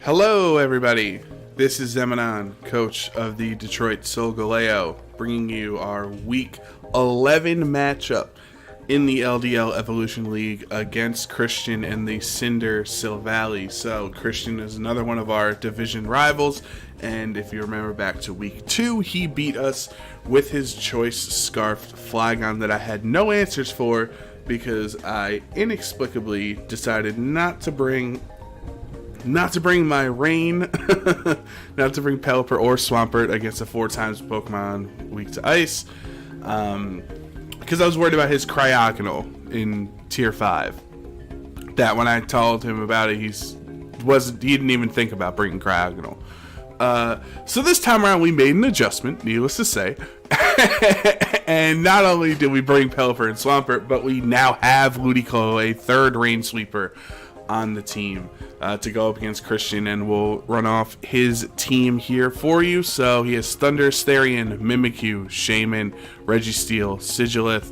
Hello, everybody. This is Zemanon, coach of the Detroit Solgaleo, bringing you our Week 11 matchup in the LDL Evolution League against Christian and the Cinder Silvally. So Christian is another one of our division rivals, and if you remember back to Week 2, he beat us with his choice scarfed Flygon that I had no answers for because I inexplicably decided not to bring my Rain, not to bring Pelipper or Swampert against a 4x Pokemon weak to Ice, because I was worried about his Cryogonal in Tier 5. That when I told him about it, he didn't even think about bringing Cryogonal. So this time around, we made an adjustment, needless to say, and not only did we bring Pelipper and Swampert, but we now have Ludicolo, a third Rain Sweeper, on the team to go up against Christian, and we'll run off his team here for you. So he has Thunder, Therian, Mimikyu, Shaman, Registeel, Sigilith,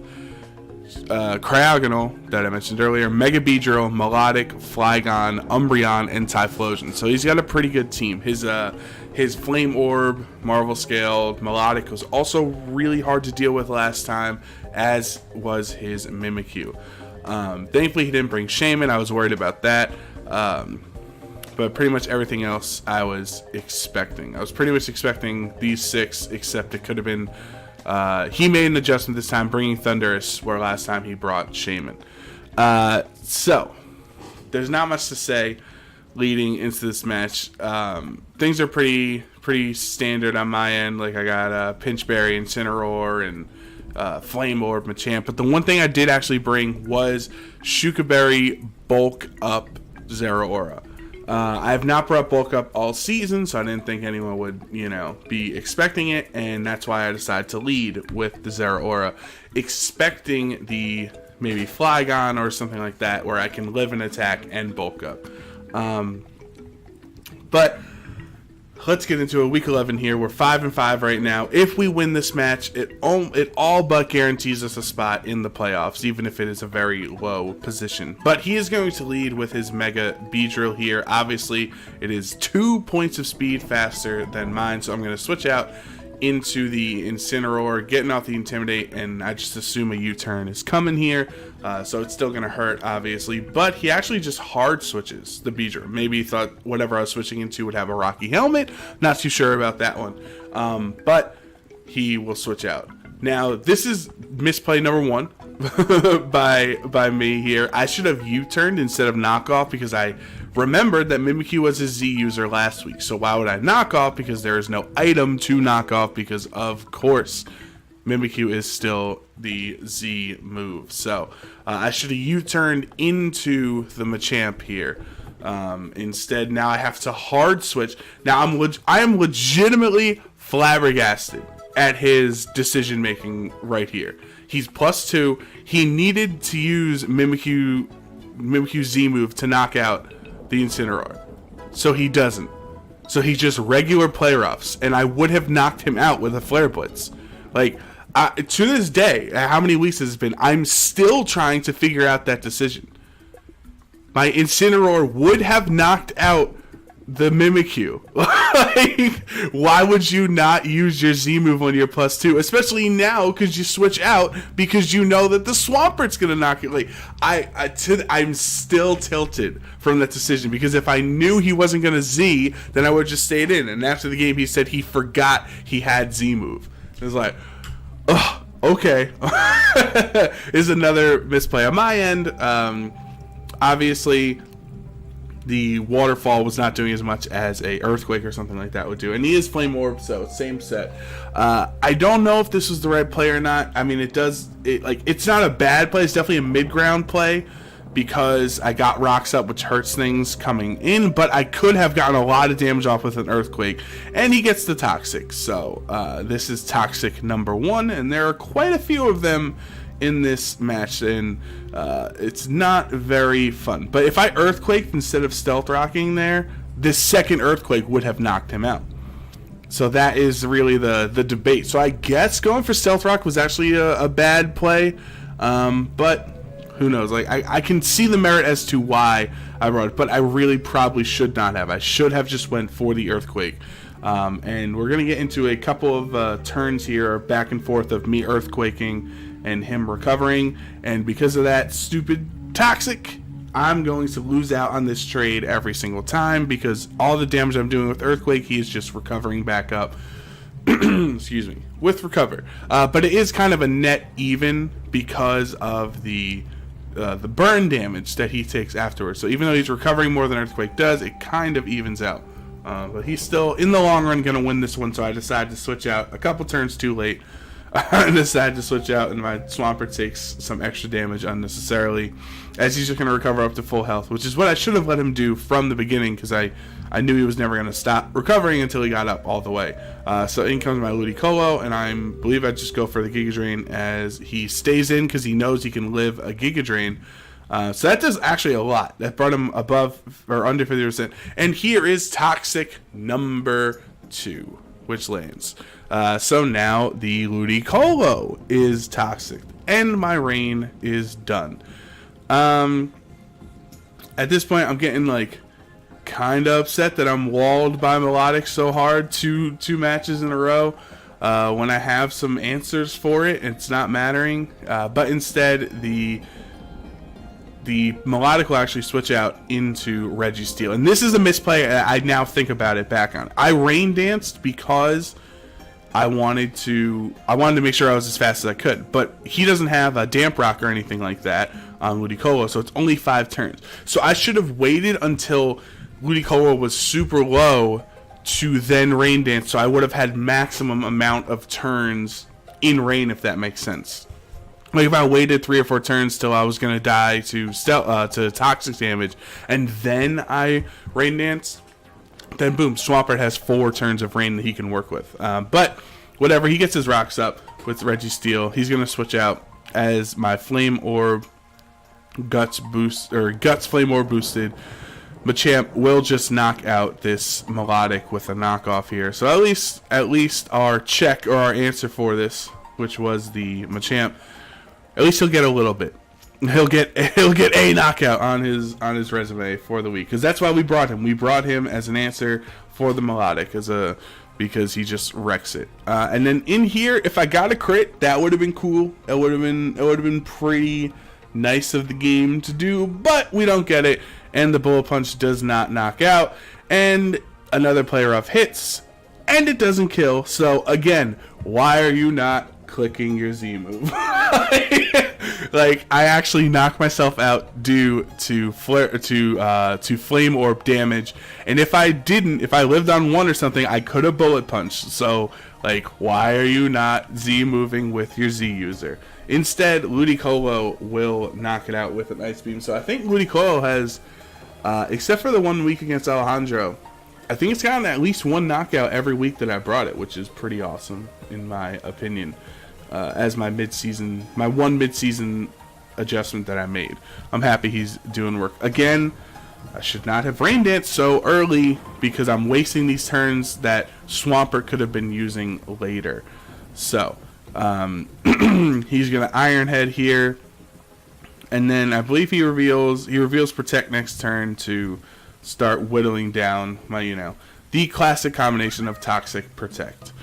Cryogonal that I mentioned earlier, Mega Beedrill, Melodic, Flygon, Umbreon, and Typhlosion. So he's got a pretty good team. His Flame Orb, Marvel Scale, Melodic was also really hard to deal with last time, as was his Mimikyu. Thankfully he didn't bring Shaman. I was worried about that, but pretty much everything else I was expecting. I was pretty much expecting these six, except it could have been he made an adjustment this time, bringing Thundurus where last time he brought Shaman. So there's not much to say leading into this match. Things are pretty standard on my end. Like I got Pinchberry, Incineroar, and Flame Orb, Machamp. But the one thing I did actually bring was Shukaberry Bulk Up Zeraora. I have not brought Bulk Up all season, so I didn't think anyone would, be expecting it, and that's why I decided to lead with the Zeraora, expecting the maybe Flygon or something like that, where I can live an attack and Bulk Up. But let's get into a Week 11 here. We're 5-5 right now. If we win this match, it all but guarantees us a spot in the playoffs, even if it is a very low position. But he is going to lead with his Mega Beedrill here. Obviously, it is 2 points of speed faster than mine, so I'm going to switch out into the Incineroar, getting off the Intimidate, and I just assume a U-turn is coming here, so it's still going to hurt, obviously, but he actually just hard switches the Beedrill. Maybe he thought whatever I was switching into would have a Rocky Helmet, not too sure about that one, but he will switch out. Now, this is misplay number one by me here. I should have U-turned instead of knockoff because I remembered that Mimikyu was a Z user last week. So why would I knock off? Because there is no item to knock off because, of course, Mimikyu is still the Z move. So I should have U-turned into the Machamp here. Instead, now I have to hard switch. Now I am legitimately flabbergasted at his decision making right here. He's +2. He needed to use Mimikyu Z move to knock out the Incineroar, so he doesn't. So he just regular play roughs, and I would have knocked him out with a Flare Blitz. Like to this day, how many weeks has it been? I'm still trying to figure out that decision. My Incineroar would have knocked out the Mimikyu. Like, why would you not use your Z move when you're +2? Especially now, because you switch out because you know that the Swampert's gonna knock it. Like, I'm still tilted from that decision, because if I knew he wasn't gonna Z, then I would have just stayed in. And after the game, he said he forgot he had Z move. It was like, oh, okay. Is another misplay on my end. Obviously, the Waterfall was not doing as much as a Earthquake or something like that would do. And he is Flame Orb, so same set. I don't know if this was the right play or not. I mean, it's not a bad play. It's definitely a mid-ground play, because I got Rocks Up, which hurts things coming in, but I could have gotten a lot of damage off with an Earthquake, and he gets the Toxic. So this is Toxic number 1, and there are quite a few of them in this match, and it's not very fun. But if I Earthquaked instead of Stealth Rocking there, this second Earthquake would have knocked him out. So that is really the debate. So I guess going for Stealth Rock was actually a bad play, but Who knows? Like, I can see the merit as to why I brought it, but I really probably should not have. I should have just went for the Earthquake. And we're going to get into a couple of turns here, back and forth of me Earthquaking and him recovering. And because of that stupid Toxic, I'm going to lose out on this trade every single time, because all the damage I'm doing with Earthquake, he is just recovering back up. Excuse me, with recover. But it is kind of a net even because of the burn damage that he takes afterwards. So even though he's recovering more than Earthquake does, it kind of evens out. But he's still, in the long run, going to win this one, so I decided to switch out a couple turns too late. I decided to switch out, and my Swampert takes some extra damage unnecessarily, as he's just going to recover up to full health, which is what I should have let him do from the beginning, because I knew he was never going to stop recovering until he got up all the way. So in comes my Ludicolo, and I believe I just go for the Giga Drain as he stays in, because he knows he can live a Giga Drain. So that does actually a lot. That brought him above or under 50%. And here is Toxic number 2, which lands. So now the Ludicolo is Toxic, and my reign is done. At this point, I'm getting like kind of upset that I'm walled by Melodic so hard two matches in a row. When I have some answers for it, it's not mattering. But instead, the Melodic will actually switch out into Registeel. And this is a misplay. I now think about it back on. I rain danced because I wanted to make sure I was as fast as I could. But he doesn't have a Damp Rock or anything like that on Ludicolo, so it's only 5 turns. So I should have waited until Ludicolo was super low to then rain dance, so I would have had maximum amount of turns in rain, if that makes sense. Like if I waited 3 or 4 turns till I was gonna die to Toxic damage, and then I rain dance, then boom, Swampert has 4 turns of rain that he can work with. But whatever, he gets his rocks up with Registeel. He's gonna switch out as my Flame Orb Guts Flame Orb boosted. Machamp will just knock out this Melodic with a knockoff here. So at least our check or our answer for this, which was the Machamp, at least he'll get a little bit. He'll get a knockout on his resume for the week, because that's why we brought him. We brought him as an answer for the Melodic because he just wrecks it. And then in here, if I got a crit, that would have been cool. It would have been pretty nice of the game to do, but we don't get it. And the Bullet Punch does not knock out, and another player off hits, and it doesn't kill. So again, why are you not clicking your Z move? Like, I actually knocked myself out due to Flame Orb damage, and if I lived on 1 or something, I could have Bullet Punched. So like, why are you not Z moving with your Z user? Instead, Ludicolo will knock it out with an Ice Beam. So I think Ludicolo has, except for the 1 week against Alejandro, I think it's gotten at least 1 knockout every week that I brought it, which is pretty awesome in my opinion. As my one mid-season adjustment that I made. I'm happy he's doing work. Again, I should not have rain danced so early, because I'm wasting these turns that Swampert could have been using later. So, he's going to Iron Head here. And then I believe he reveals Protect next turn to start whittling down my, the classic combination of Toxic Protect.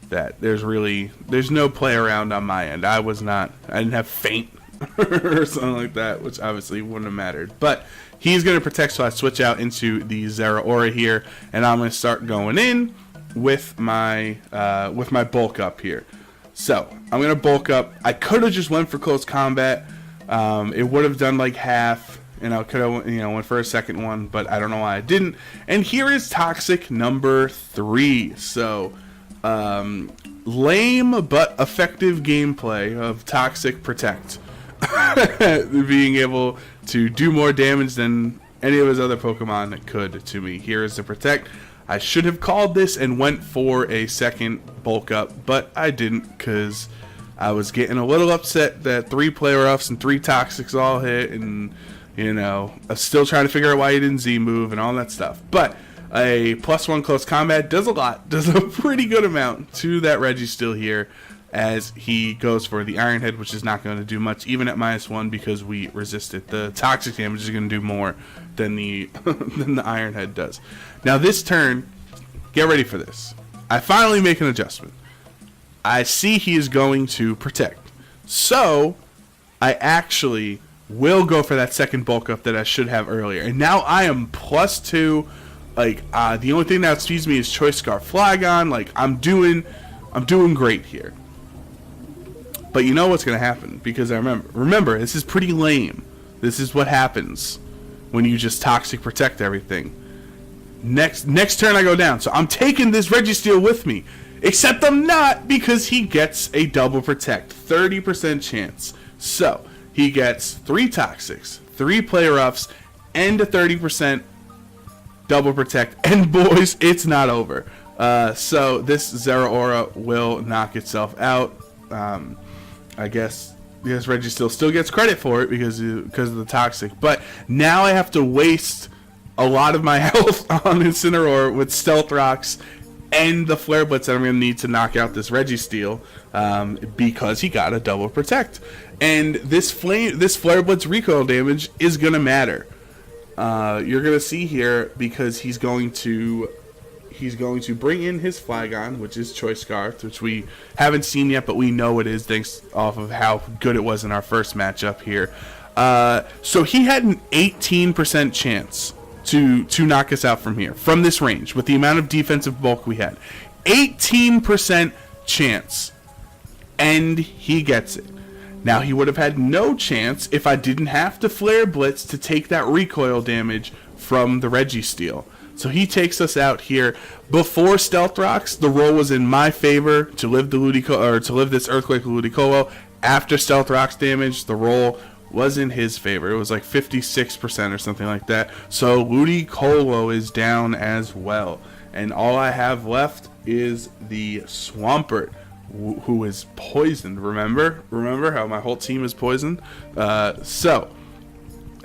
That there's no play around on my end. I didn't have Faint or something like that, which obviously wouldn't have mattered. But he's going to Protect, so I switch out into the Zeraora here, and I'm going to start going in with my bulk up here. So I'm going to bulk up. I could have just went for Close Combat. It would have done like half, and I could have went for a second one, but I don't know why I didn't. And here is Toxic number 3. So lame but effective gameplay of Toxic Protect. Being able to do more damage than any of his other Pokemon could to me. Here is the Protect. I should have called this and went for a second bulk up, but I didn't, because I was getting a little upset that 3 Player Ups and 3 Toxics all hit, and I'm still trying to figure out why he didn't Z move and all that stuff. But a +1 Close Combat does a lot, does a pretty good amount to that Registeel here. as he goes for the Iron Head, which is not going to do much, even at -1, because we resist it. The toxic damage is going to do more than the than the Iron Head does. Now this turn, get ready for this. I finally make an adjustment. I see he is going to protect, so I actually will go for that second bulk up that I should have earlier, and now I am +2. Like the only thing that outspeeds me is Choice Scarf Flygon. Like I'm doing great here. But you know what's gonna happen, because I remember this is pretty lame. This is what happens when you just toxic protect everything. Next turn I go down, so I'm taking this Registeel with me, except I'm not, because he gets a double protect, 30% chance. So he gets 3 toxics, 3 play roughs, and a 30% double protect, and boys, it's not over. So this Zeraora will knock itself out. I guess Registeel still gets credit for it because of the toxic, but now I have to waste a lot of my health on Incineroar with Stealth Rocks and the Flare Blitz that I'm going to need to knock out this Registeel, because he got a double protect, and this Flare Blitz recoil damage is going to matter. You're going to see here, because he's going to bring in his Flygon, which is Choice Scarf, which we haven't seen yet, but we know it is thanks off of how good it was in our first matchup here. So he had an 18% chance to knock us out from here, from this range, with the amount of defensive bulk we had. 18% chance, and he gets it. Now, he would have had no chance if I didn't have to Flare Blitz to take that recoil damage from the Registeel. So he takes us out here. Before Stealth Rocks, the roll was in my favor to live this Earthquake Ludicolo. After Stealth Rocks damage, the roll was in his favor. It was like 56% or something like that. So Ludicolo is down as well. And all I have left is the Swampert, who is poisoned. Remember how my whole team is poisoned? So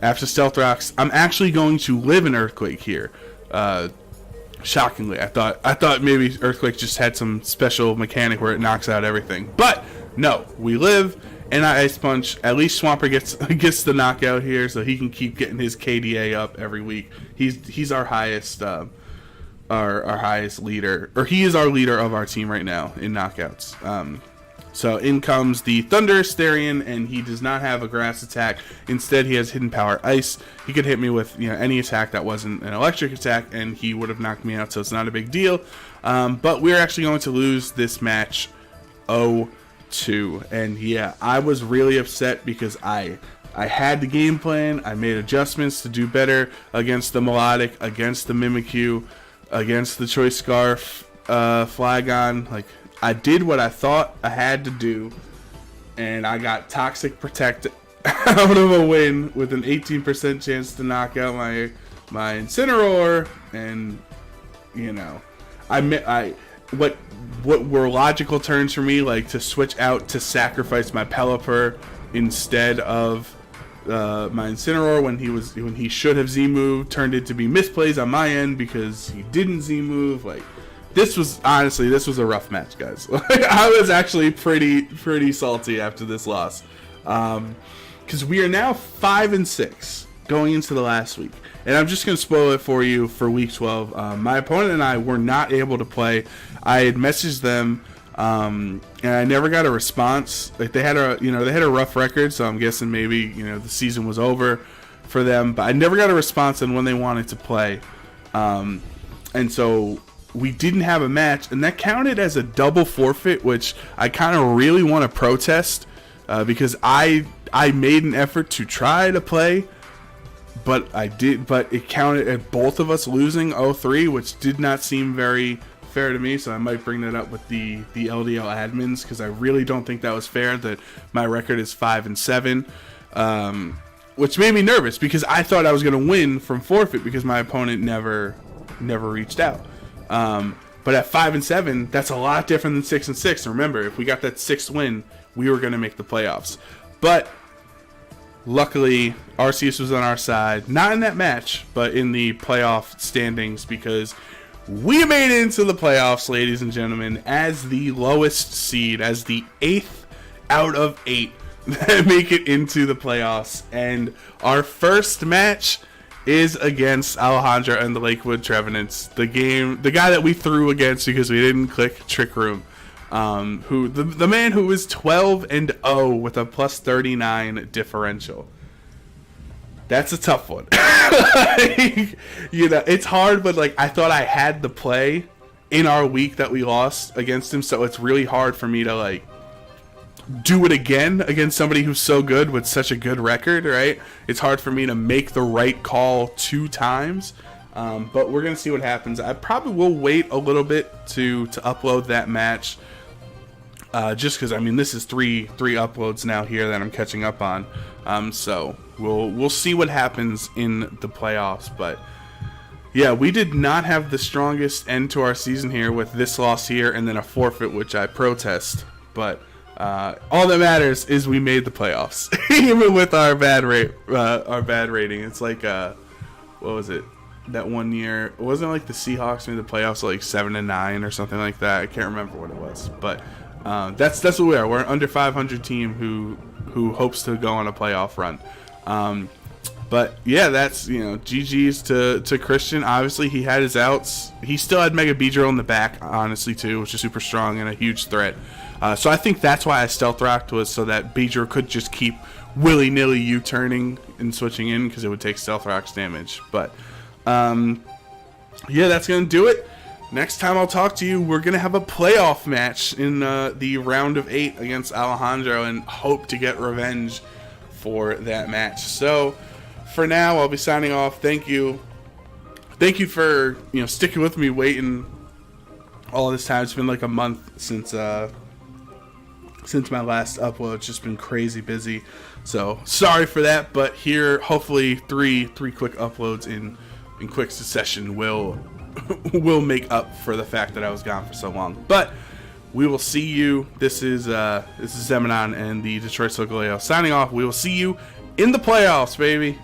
after Stealth Rocks, I'm actually going to live an Earthquake here. Shockingly, I thought maybe Earthquake just had some special mechanic where it knocks out everything, but no, we live, and I Ice Punch. At least Swampert gets the knockout here, so he can keep getting his KDA up every week. He's our highest our highest leader, or he is our leader of our team right now in knockouts. So in comes the Thunder Asterion, and he does not have a grass attack. Instead, he has Hidden Power Ice. He could hit me with any attack that wasn't an electric attack, and he would have knocked me out, so it's not a big deal. But we're actually going to lose this match 0-2. And yeah, I was really upset because I had the game plan. I made adjustments to do better against the Melodic, against the Mimikyu, against the Choice Scarf Flygon. Like, I did what I thought I had to do, and I got Toxic Protect out of a win with an 18% chance to knock out my Incineroar. And what were logical turns for me, like to switch out to sacrifice my Pelipper instead of my Incineroar when he should have Z-moved, turned it to be misplays on my end because he didn't Z-move. Like, this was a rough match, guys. I was actually pretty salty after this loss, because we are now 5-6 going into the last week, and I'm just gonna spoil it for you for week 12. My opponent and I were not able to play. I had messaged them, and I never got a response. Like, they had a rough record, so I'm guessing maybe the season was over for them. But I never got a response on when they wanted to play, and so we didn't have a match, and that counted as a double forfeit, which I kind of really want to protest, because I made an effort to try to play, but it counted at both of us losing 0-3, which did not seem very fair to me. So I might bring that up with the LDL admins, because I really don't think that was fair, that my record is 5-7, which made me nervous because I thought I was going to win from forfeit because my opponent never reached out. But at 5-7, that's a lot different than 6-6. And remember, if we got that 6th win, we were going to make the playoffs. But luckily, Arceus was on our side. Not in that match, but in the playoff standings, because We made it into the playoffs, ladies and gentlemen, as the lowest seed, as the 8th out of 8 that make it into the playoffs. And our first match is against Alejandro and the Lakewood Trevenants, the guy that we threw against because we didn't click Trick Room, who the man who is 12-0 with a plus 39 differential. That's a tough one. Like, you know, it's hard, but like I thought I had the play in our week that we lost against him, so it's really hard for me to like do it again against somebody who's so good with such a good record, right? It's hard for me to make the right call 2 times, but we're gonna see what happens. I probably will wait a little bit to upload that match, just because I mean this is three uploads now here that I'm catching up on, so we'll see what happens in the playoffs. But yeah, we did not have the strongest end to our season here with this loss here and then a forfeit, which I protest, but all that matters is we made the playoffs, even with our bad rating. It's like what was it? That one year, it wasn't like the Seahawks made the playoffs like 7-9 or something like that. I can't remember what it was, but that's what we are. We're an under 500 team who hopes to go on a playoff run. But yeah, that's, you know, GG's to Christian. Obviously, he had his outs. He still had Mega Beedrill in the back, honestly, too, which is super strong and a huge threat. So I think that's why I stealth rocked, was so that Beedrill could just keep willy-nilly U-turning and switching in, because it would take stealth rocks damage. But yeah, that's going to do it. Next time I'll talk to you, we're going to have a playoff match in the round of 8 against Alejandro, and hope to get revenge for that match. So for now, I'll be signing off. Thank you for, you know, sticking with me, waiting all this time. It's been like a month since my last upload. It's just been crazy busy, so sorry for that. But here, hopefully, three quick uploads in quick succession will make up for the fact that I was gone for so long. But we will see you. This is Zemanon and the Detroit Solgaleo signing off. We will see you in the playoffs, baby.